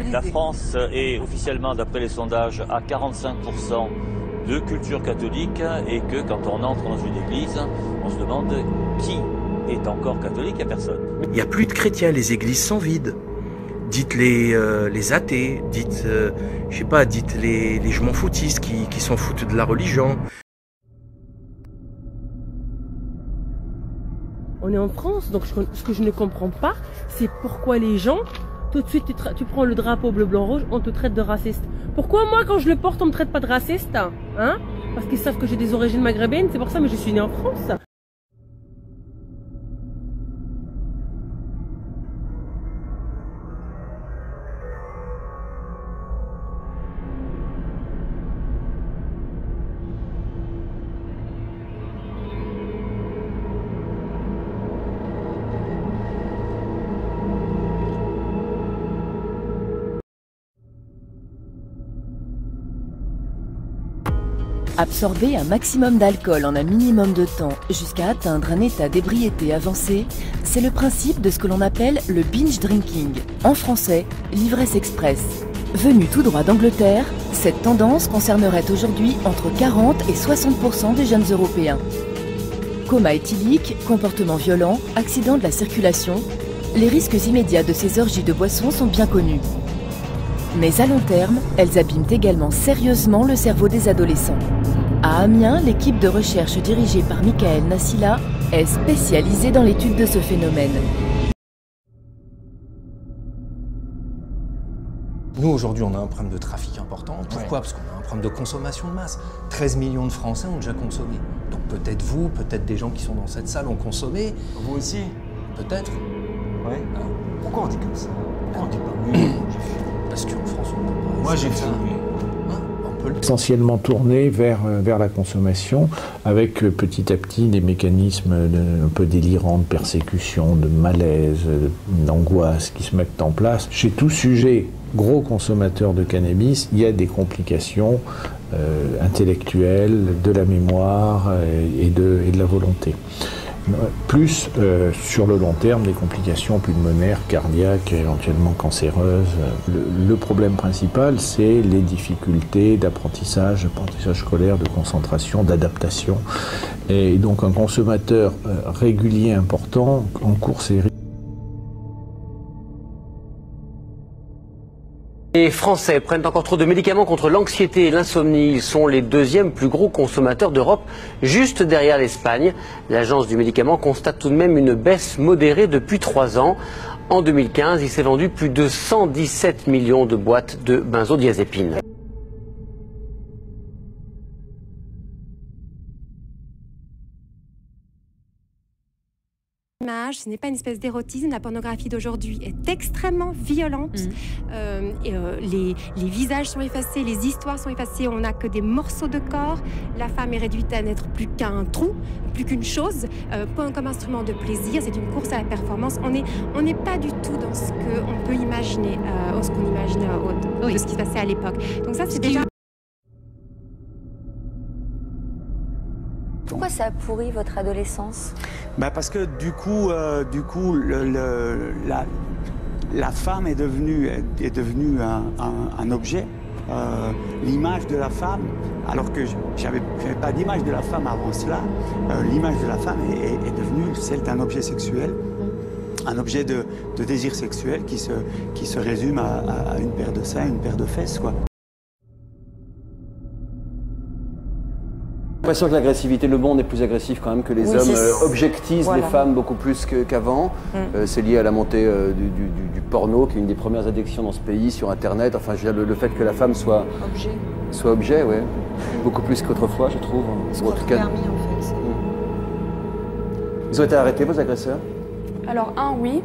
alcoolisés. La France est officiellement, d'après les sondages, à 45% de culture catholique et que quand on entre dans une église, on se demande qui est encore catholique. Il n'y a personne. Il n'y a plus de chrétiens, les églises sont vides. Dites les athées, dites, je sais pas, dites les je m'en foutistes qui s'en foutent de la religion. On est en France, donc ce que je ne comprends pas, c'est pourquoi les gens, tout de suite tu prends le drapeau bleu, blanc, rouge, on te traite de raciste. Pourquoi moi quand je le porte on me traite pas de raciste, hein? Parce qu'ils savent que j'ai des origines maghrébines, c'est pour ça, mais je suis née en France. Absorber un maximum d'alcool en un minimum de temps jusqu'à atteindre un état d'ébriété avancé, c'est le principe de ce que l'on appelle le binge drinking, en français, l'ivresse express. Venue tout droit d'Angleterre, cette tendance concernerait aujourd'hui entre 40 et 60% des jeunes Européens. Coma éthylique, comportement violent, accident de la circulation, les risques immédiats de ces orgies de boissons sont bien connus. Mais à long terme, elles abîment également sérieusement le cerveau des adolescents. À Amiens, l'équipe de recherche dirigée par Michael Nassila est spécialisée dans l'étude de ce phénomène. Nous, aujourd'hui, on a un problème de trafic important. Pourquoi? Parce qu'on a un problème de consommation de masse. 13 millions de Français ont déjà consommé. Donc peut-être vous, peut-être des gens qui sont dans cette salle ont consommé. Vous aussi? Peut-être. Oui. Pourquoi on dit comme ça? Pourquoi on dit pas oui? Parce qu'en France, on peut pas. Moi, j'ai fait oui. Essentiellement tourné vers la consommation, avec petit à petit des mécanismes un peu délirants de persécution, de malaise, d'angoisse qui se mettent en place. Chez tout sujet gros consommateur de cannabis, il y a des complications intellectuelles, de la mémoire et de la volonté. Plus sur le long terme des complications pulmonaires, cardiaques, éventuellement cancéreuses. Le problème principal, c'est les difficultés d'apprentissage scolaire, de concentration, d'adaptation. Et donc un consommateur régulier important en cours ces risques. Les Français prennent encore trop de médicaments contre l'anxiété et l'insomnie. Ils sont les deuxièmes plus gros consommateurs d'Europe, juste derrière l'Espagne. L'agence du médicament constate tout de même une baisse modérée depuis 3 ans. En 2015, il s'est vendu plus de 117 millions de boîtes de benzodiazépines. Ce n'est pas une espèce d'érotisme. La pornographie d'aujourd'hui est extrêmement violente. Les visages sont effacés, les histoires sont effacées, on n'a que des morceaux de corps. La femme est réduite à n'être plus qu'un trou, plus qu'une chose, comme instrument de plaisir. C'est une course à la performance. On n'est pas du tout dans ce qu'on peut imaginer, ce qu'on imaginait de ce qui se passait à l'époque. Donc ça, c'est déjà... Pourquoi ça a pourri votre adolescence? Parce que du coup, la femme est devenue un objet. L'image de la femme, alors que j'avais pas d'image de la femme avant cela, l'image de la femme est devenue celle d'un objet sexuel, un objet de désir sexuel qui se résume à une paire de seins, une paire de fesses, quoi. J'ai l'impression que l'agressivité, le monde est plus agressif quand même, que les hommes objectisent les femmes beaucoup plus qu'avant. C'est lié à la montée du porno, qui est une des premières addictions dans ce pays, sur Internet. Enfin, je veux dire, le fait que la femme soit objet, ouais. Beaucoup plus qu'autrefois, je trouve. C'est en tout cas permis, en fait. Ils ont été arrêtés, vos agresseurs? Alors, oui.